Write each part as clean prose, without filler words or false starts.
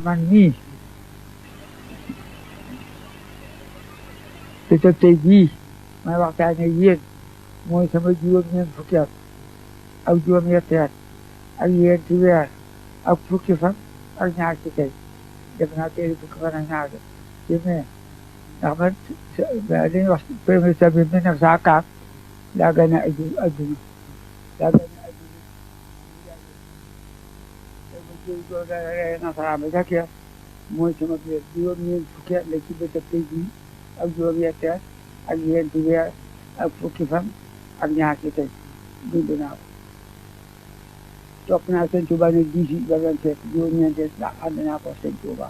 man mii te tey bii may waxtaane yéen mooy sama juróom-ñeent fukki at ak juróom-ñetti at ak yéenti weer ak fukki fan ak ñaar ci tey def naa tey fukki fan ak ñaar ci mai ndax man li ñuy wax premier samedi 1904 laa gën a adduna laa gën a adduna dama jël doon nasaraan ba jakkee mooy sama biir juróom-ñeent fukki at la ci bëccëg tey bii ak juróom-ñetti at ak yéenti weer ak fukki fan ak ñaar ci tey dund naa ko topp naa sëñ Tuuba ne 18 ba 27 juróom-ñeenti ndax ànd naa ko sëñ Tuuba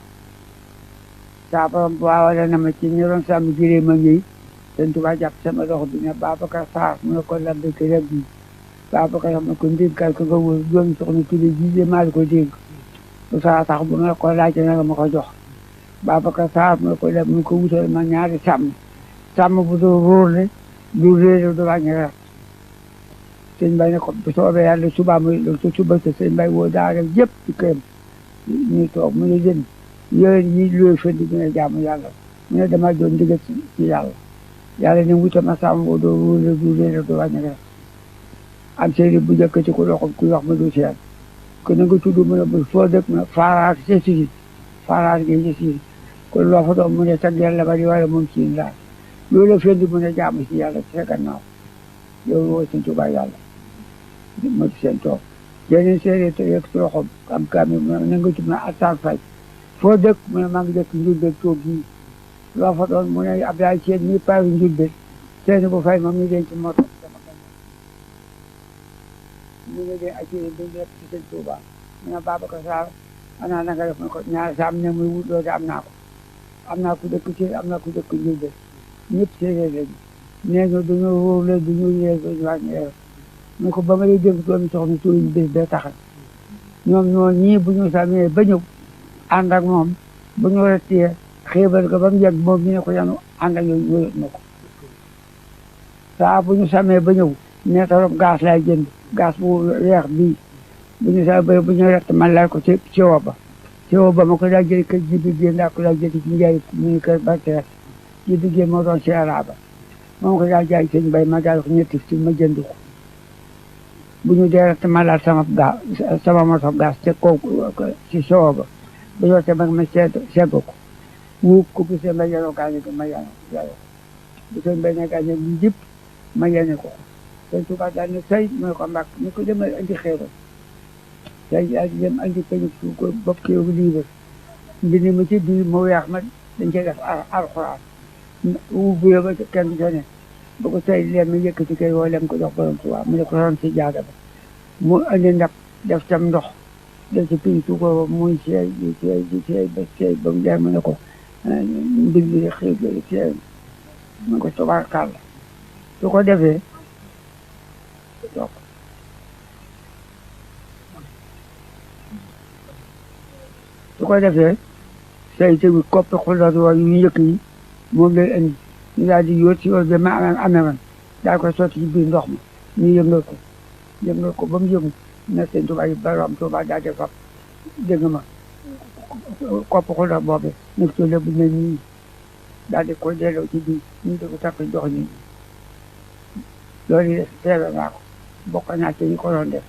saa borom waawale na ma ci ñu doon sàmm jëree ma ñëy sëñ Tuuba jàpp sama loxo bi ne Babacar Sarr mu ne ko lambe ki rek bi Babacar xam ne ko ndénkaay ko nga wóor doomi soxna Tuli ji maa ko dénk bu saa sax bu ma ko laajte na ma ko jox Babacar Sarr mu ne ko lem mu ko wutal ma ñaari sàmm bu doo róorle du réer du wàññi rat sëñ Bay ne ko bu soobee yàlla suba muy suba te sëñ Bay woo daara yëpp ci këram ñuy toog mu ne jën yéen ñi looy fëndi mu ne jaamu yàlla mu ne dama doon ndigal ci yàlla yàlla ne wuta ma sàmm bu doo róorle du réer du wàññi rat am séeri bu njëkk ci ku loxo ku wax ma du seen ko na nga tudd mu ne bu foo dëkk mu ne faaraat ci siri faaraat gi ci siri kon loo fa doon mu ne sa gel la bari wala moom siin laa loolu la fendi mu ne jaamu ci yàlla ci sa gannaaw yow woo sëñ Tuuba yàlla ma ci seen toog yeneen séeréer te yegg ci loxo am kaami mu ne na nga tudd na Attan Fay foo dëkk mu ne maa ngi dëkk Njurbel toog gii loo fa doon mu ne Abdoulaye Seen mi paaru Njurbel seen bu fay moom ñu denc moto sama gannaaw ñu ne dee accident bi nekk ci sëñ Tuuba mu ne Babacar Sarr ana na nga def ma ko ñaar sa am ne muy wut loolu am naa ko am naa ku dëkk ci am naa ku dëkk Njurbel ñëpp séeréer lañu nee ñu dañoo wóorle duñu yee duñu wàññi mu ko ba ma lay dégg doomi soxna Tuli bés bee taxal ñoom ñoo ñii bu ñu samee ba ñëw ànd ak moom bu ñu rettee xéebal ko ba mu yegg moom ñu ne ko yanu ànd ak yooyu ñëwet na ko saa bu ñu samee ba ñëw neetarom gaz lay jënd gaz bu weex bii bu ñu samee ba bu ñu rett man lay ko ci siwo ba ma ko daa jël kër ji bi génn daa ko daa jël ci njaay mu ngi kër Bartees ji bi génn moo doon seera ba moom ko daa jaay sëñ Bay ma daal ko ñetti ci ma jënd ko bu ñu dee rett ma laal sama moto gaz te kaw ci siwo ba bu ñu te mag ma segg ko wuub ko bu sëñ Bay yanoo gaañe ko ma yanoo bu sëñ Bay ne gaañe bu jëpp ma yene ko sëñ Tuuba daal ne say mu ne ko mbàkk ñu ko demal andi xeeral say daal di dem andi peñu suuf ko bopp kii bu liibar mbind ma ci biir mu weex ma dañ cee def alxuraan bu ba kenn du ne bu ko say leen ma yëkkati kay woo lem ko jox borom Tuuba mu ne ko ron si jaaga ba mu andi ndab def tam ndox def ci piñ suuf ko muy seey di seey ba mu dee mu ne ko mbir bi xëy bi seey mu ne ko tubaarkàlla su ko defee toog su ko defee say tegu koppi xullat yu njëkk yi moom lay indi ñu daal di yóot si yoon bi ma amee man daal koy sotti ci biir ndox mi ñu yëngal ko ba mu yëngu na sëñ Tuuba yi baram Tuuba daal di fab dégg ma koppi xullat boobu nekk ci lépp ne nii daal di koy delloo ci biir ñu di ko takk jox ñi loolu yi teewe naa ko bokk naa ci ñi ko doon def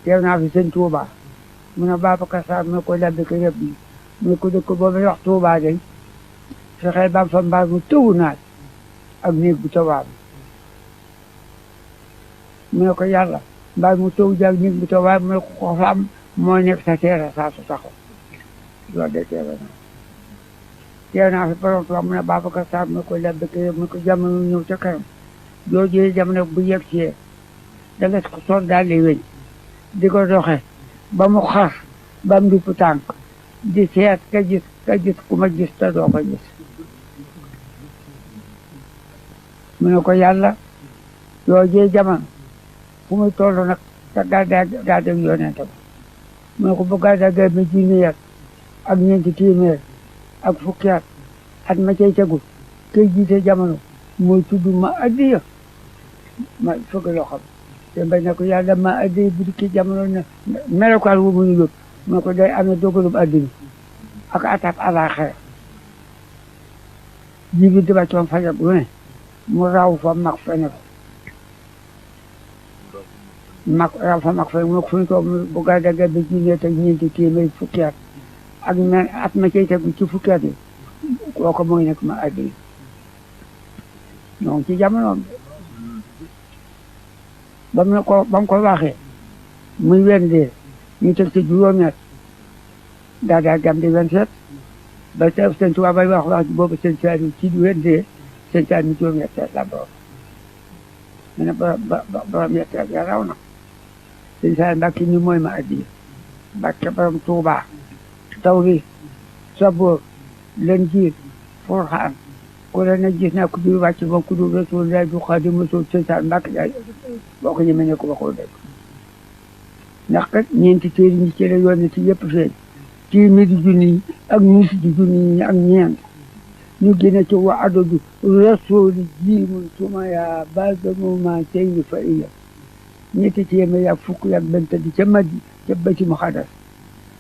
teew naa fi sëñ Tuuba mu ne Babacar Sarr mu ne ko labbi ko yëpp bi mu ne ko dëkk boobu wax Tuuba day fexeel ba fa mbaar mu tëwu naat ak néeg bu tawaabu mu ne ko yàlla mbaar mu tëwu jaag néeg bu tawaabu mu ne ko ko fa am moo nekk sa teera saa su taxaw loolu de teew naa fi borom Tuuba mu ne Babacar Sarr mu ne ko labbi ko yëpp mu ne ko jamono ñëw ca kanam joo jëlee jamono bu yegg ci da nga ko sol daal di weñ di ko doxe ba mu xar ba mu dupp tànk di seet ka gis ku ma gis te doo ko gis mu ne ko yàlla yoo jee jamono fu muy toll nag te gàddaa dem yonente ba mu ne ko bu gàddaa gay ma junni at ak ñeenti téeméer ak fukki at ma cay tegu kay jiite jamono mooy tudd ma addiya ma fëgg loo xam te mbay ne ko yàlla ma addiya bu dikki jamono ne melokaan wu mu ñu yóbbu mu ne ko day amee dogalum addina ak atab àllaaxira jibi di wàccoon fajar bu ne mu raw fa mag fene mag raw fa mag fene mu fu ñu toog bu gàddaga bi junne te ñeenti téeméer fukki at ak at ma cay tegu ci fukki at yi kooku mooy nekk ma addi ñoo ngi ci jamonoom ba mu ko waxee muy wendee ñu teg ci juróomi at daa gam di 27 ba tey sëñ Tuubaa bay wax boobu sëñ Saaliw ci di wendee sëñ Saaliw mi juróomi at la borom mu ne borom ñetti at ya raw na sëñ Saaliw Mbàkke ni mooy ma addi Mbàkke borom Tuubaa Tawriit Sabuur Linjiil Furqaan ku la ne gis naa ku dul wàcc ba ku dul Rasuulullaah du Xaadimu Rasuul sëñ Saaliw Mbàkke jaay boo ko ñemee ne ko waxoo dëgg ndax kat ñeenti téere ñi ci la yoon ci yëpp feeñ téeméeri junni ak ñeenti junni ak ñeent ñu génne ci wa adadu rasuuli jiimun sumaya basamu ma seyni fa iya ñetti téeméer ak fukk ak benn tëdd ca Madi ca Baytul Muqaddas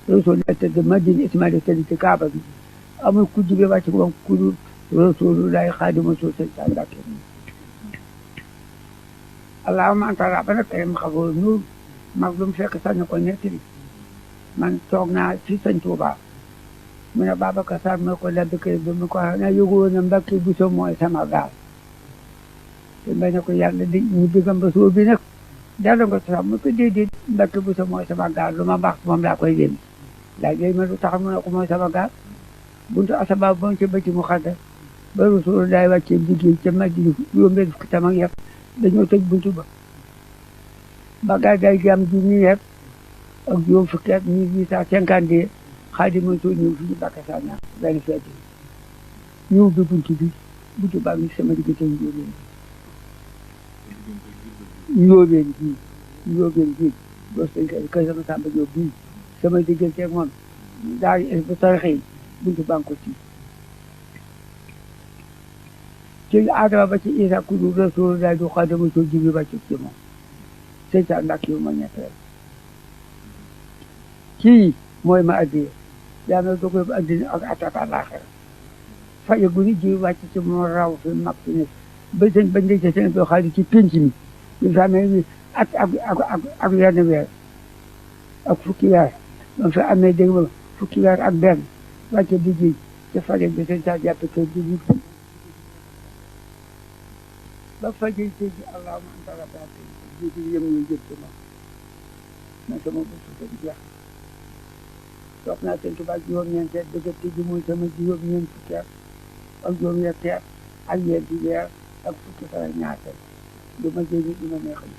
rasul la tëdd Madina Ismaïla tëdd ci Kaaba bi amul ku jóge wàcc ko ku dul Rasulullaahi Xaadimu Rasuul sëñ Saaliw Mbàkke allahumma anta rabbana karim xafoor nuur mag lu mu fekk sax na ko nettali man toog naa ci sëñ Tuubaa mu ne Babacar Sarr ma ko labbi kër bi mu ko wax na yëgoon na Mbàkke Buso mooy sama gaal te mbay ne ko yàlla di ñu diggam ba soo bi nag dara nga sax mu ko déedéet Mbàkke Buso mooy sama gaal lu ma baax moom laa koy yéen laaj léegi ma lu tax mu ne ko mooy sama gaal buntu asaba ba ci Baytul Muqaddas ba Rasulullaahi wàccee liggéey ca Madina juróom-benn fukki tam ak yëpp dañoo tëj buntu ba gàddaay gi am junni yëpp ak juróom fukki at 1852 Xaadimu Rasuul ñëw fi ñu Mbàkke Sarr ñaar benn feet ñëw bi buntu baa ngi sama diggante njóobeen bii boo sëñ kër sama Samba Jóob bii sama diggante ak moom daal bu taraxee buntu baa ngi ko ci Aadama ba ci Isa ku dul Rasulullaahi du Xaadimu Rasuul Jibril wàccu ci moom sëñ Saaliw Mbàkke yow ma ñetteel kii mooy ma addiya yàlla dogal ba addina ak attaque àllaaxira faye gu ni ji wàcc ci moo raw fi mag fi nekk ba sëñ ba ndey seen doo xaali ci pénc mi ñu xamee ni ak yenn weer ak fukki weer ba fi amee dégg nga fukki weer ak benn wàcce di ji ci faye bi sëñ Saaliw jàppe kër gi ñu ba faje ji allahumma anta rabbana ji yëm ñu jëf ci moom man sama bësu ko jeex toog naa sëñ Tuubaa juróom-ñeenti at dëgg ji muy sama juróom-ñeent fukki at ak juróom-ñetti at ak yenti weer ak fukki fan ak ñaar du ma jënd du ma neexal